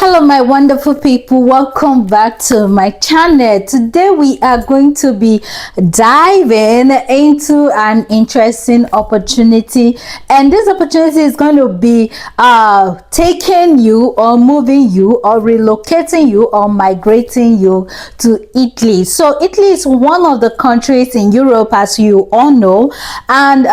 Hello my wonderful people, welcome back to my channel. Today we are going to be diving into an interesting opportunity, and this opportunity is going to be taking you or moving you or relocating you or migrating you to Italy. So Italy is one of the countries in Europe, as you all know, and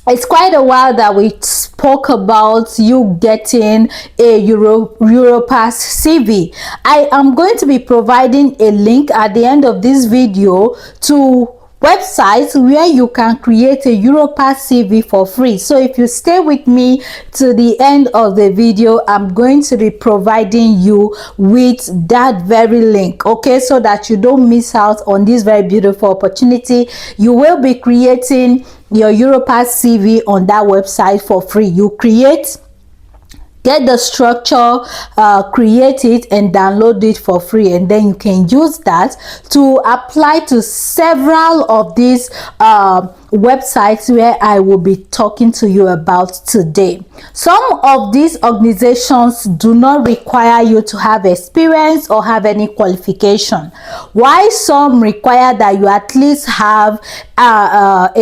it's quite a while that we spoke about you getting a Europass CV. I am going to be providing a link at the end of this video to websites where you can create a Europass CV for free. So if you stay with me to the end of the video, I'm going to be providing you with that very link, okay, so that you don't miss out on this very beautiful opportunity. You will be creating your Europass CV on that website for free. You get the structure, create it and download it for free, and then you can use that to apply to several of these websites where I will be talking to you about today. Some of these organizations do not require you to have experience or have any qualification, while some require that you at least have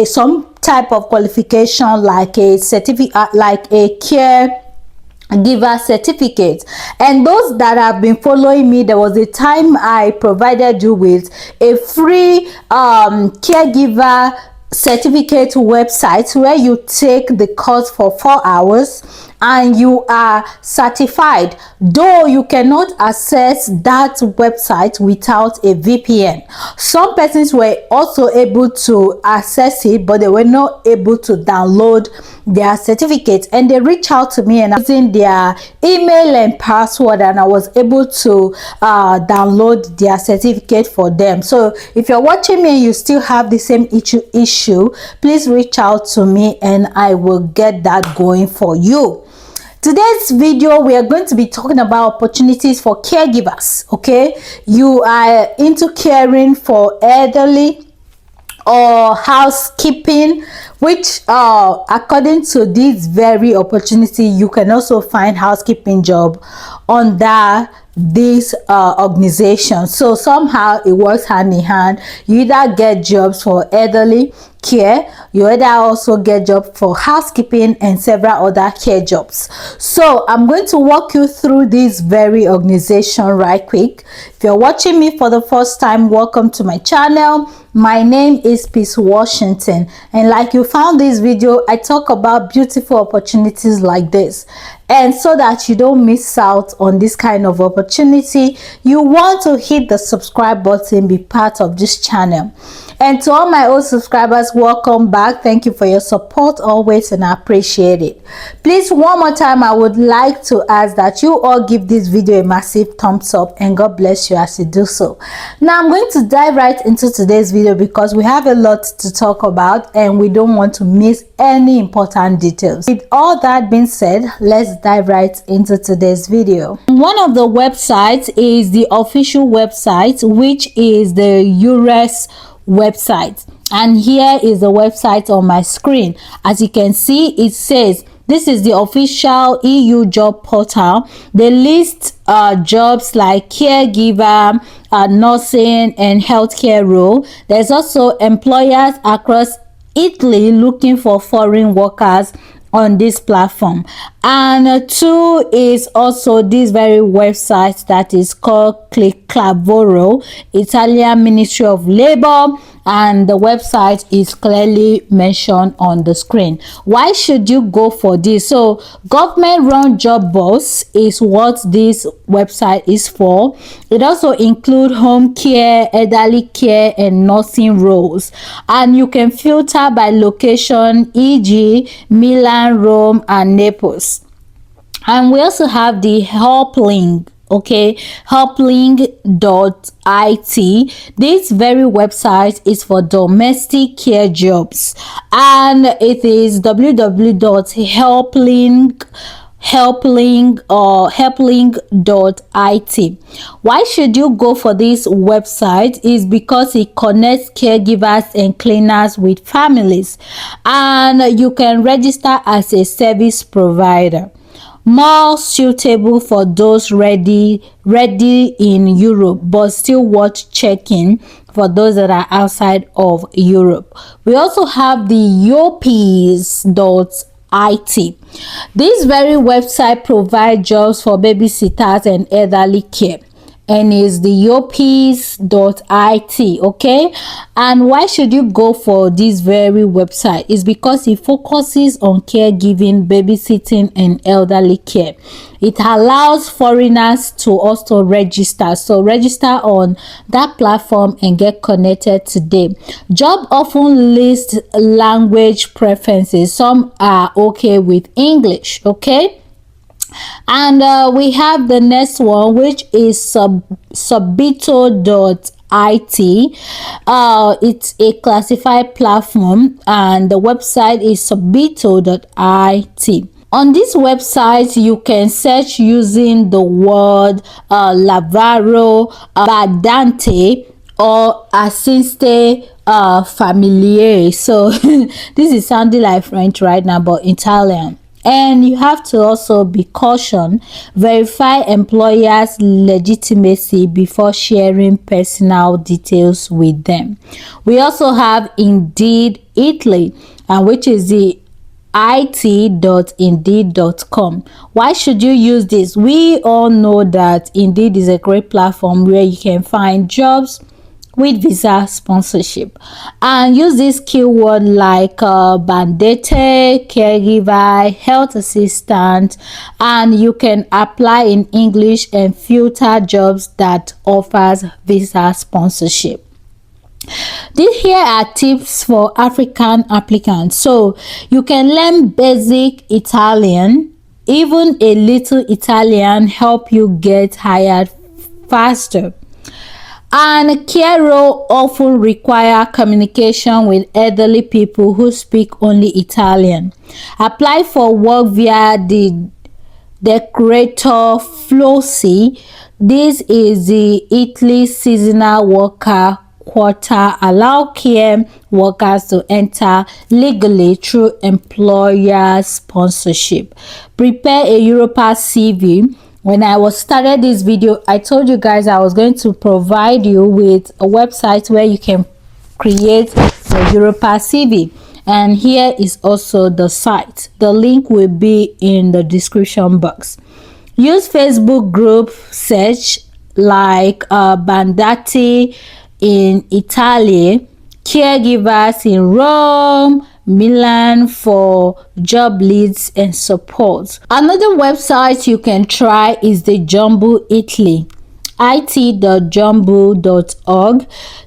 some type of qualification, like a certificate, like a caregiver certificate. And those that have been following me, there was a time I provided you with a free caregiver certificate website where you take the course for 4 hours and you are certified, though you cannot access that website without a VPN. Some persons were also able to access it, but they were not able to download their certificate, and they reached out to me and using their email and password, and I was able to download their certificate for them. So if you're watching me and you still have the same issue, please reach out to me and I will get that going for you. Today's video, we are going to be talking about opportunities for caregivers. Okay, you are into caring for elderly or housekeeping, which according to this very opportunity, you can also find housekeeping job under this organization. So somehow it works hand in hand. You either get jobs for elderly care, you either also get job for housekeeping and several other care jobs. So I'm going to walk you through this very organization right quick. If you're watching me for the first time, welcome to my channel. My name is Peace Washington, and like you found this video, I talk about beautiful opportunities like this. And so that you don't miss out on this kind of opportunity, you want to hit the subscribe button, be part of this channel. And to all my old subscribers, welcome back. Thank you for your support always, and I appreciate it. Please, one more time, I would like to ask that you all give this video a massive thumbs up, and God bless you as you do so. Now I'm going to dive right into today's video because we have a lot to talk about and we don't want to miss any important details. With all that being said, let's dive right into today's video. One of the websites is the official website, which is the EURES website, and here is the website on my screen. As you can see, it says this is the official EU job portal. They list jobs like caregiver, nursing and healthcare role. There's also employers across Italy looking for foreign workers on this platform. And two is also this very website that is called Caregiver, Italian Ministry of Labor, and the website is clearly mentioned on the screen. Why should you go for this? So government run job boards is what this website is for. It also includes home care, elderly care and nursing roles, and you can filter by location, e.g. Milan, Rome and Naples. And we also have the help link. Okay, helplink.it. This very website is for domestic care jobs, and it is helplink.it. Why should you go for this website? Is because it connects caregivers and cleaners with families, and you can register as a service provider. more suitable for those ready in Europe, but still worth checking for those that are outside of Europe. We also have the Yopis.it. This very website provides jobs for babysitters and elderly care, and is the Yopis.it. Okay, and why should you go for this very website? Is because it focuses on caregiving, babysitting, and elderly care. It allows foreigners to also register, so register on that platform and get connected to them. Job often list language preferences. Some are okay with English. Okay, and we have the next one, which is Subito.it. It's a classified platform, and the website is Subito.it. On this website, you can search using the word lavoro, badante, or assiste familiare. So this is sounding like French right now, but Italian. And you have to also be cautioned, verify employers' legitimacy before sharing personal details with them. We also have Indeed Italy, which is the it.indeed.com. Why should you use this? We all know that Indeed is a great platform where you can find jobs with visa sponsorship, and use this keyword like bandete, caregiver, health assistant, and you can apply in English and filter jobs that offers visa sponsorship. Here are tips for African applicants. So you can learn basic Italian. Even a little Italian help you get hired faster. And care role often require communication with elderly people who speak only Italian. Apply for work via the Decreto Flossi. This is the Italy seasonal worker quota. Allow care workers to enter legally through employer sponsorship. Prepare a Europa CV. When I was started this video, I told you guys I was going to provide you with a website where you can create a Europa CV, and here is also the site. The link will be in the description box. Use Facebook group search like Bandati in Italy, caregivers in Rome, Milan for job leads and support. Another website you can try is the Jumbo Italy, it.jumbo.org.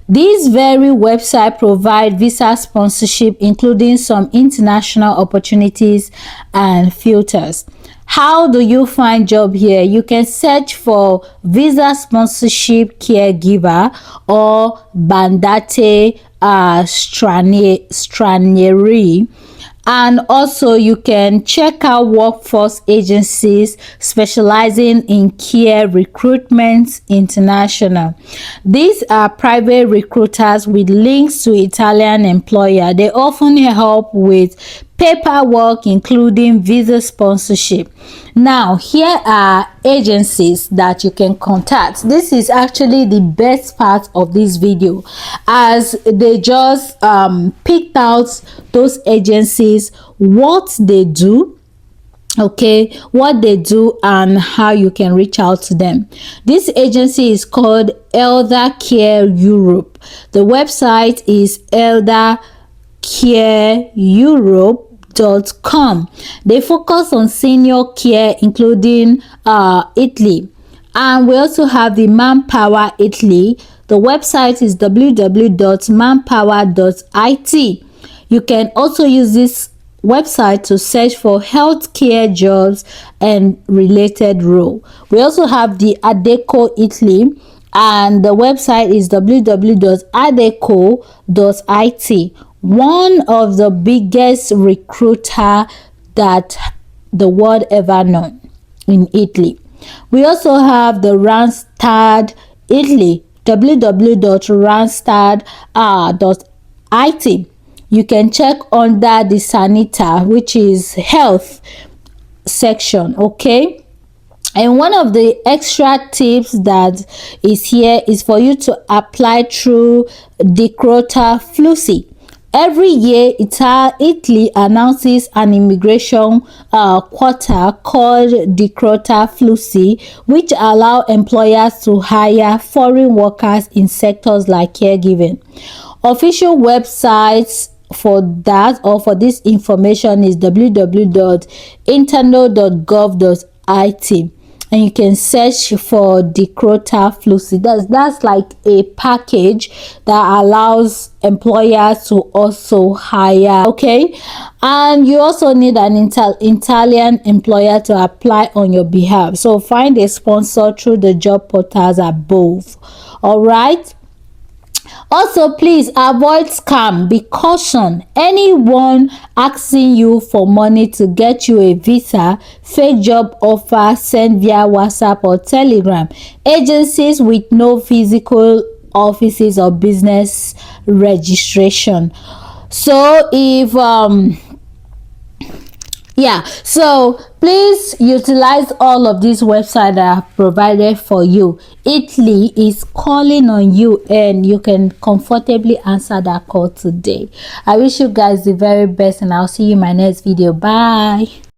This very website provides visa sponsorship, including some international opportunities and filters. How do you find job here? You can search for visa sponsorship caregiver or bandate stranieri, and also you can check out workforce agencies specializing in care recruitment international. These are private recruiters with links to Italian employer. They often help with paperwork, including visa sponsorship. Now, here are agencies that you can contact. This is actually the best part of this video, as they just picked out those agencies, what they do, okay, what they do and how you can reach out to them. This agency is called Elder Care Europe. The website is eldercareeurope.com. They focus on senior care, including Italy. And we also have the Manpower Italy. The website is www.manpower.it. You can also use this website to search for healthcare jobs and related role. We also have the Adeco Italy, and the website is www.adeco.it. One of the biggest recruiter that the world ever known in Italy. We also have the Randstad Italy, www.randstad.it. You can check under the Sanita, which is health. section. Okay, and one of the extra tips that is here is for you to apply through Decreto Flussi. Every year, Italy announces an immigration quota called Decreto Flussi, which allow employers to hire foreign workers in sectors like caregiving. Official websites for that or for this information is www.internal.gov.it, and you can search for Decreto Flussi. That's like a package that allows employers to also hire. Okay, and you also need an Italian employer to apply on your behalf, so find a sponsor through the job portals above. All right. Also, please avoid scam. Be caution. Anyone asking you for money to get you a visa, fake job offer sent via WhatsApp or Telegram. Agencies with no physical offices or business registration. So if so please utilize all of these websites that are provided for you. Italy is calling on you, and you can comfortably answer that call today. I wish you guys the very best, and I'll see you in my next video. Bye.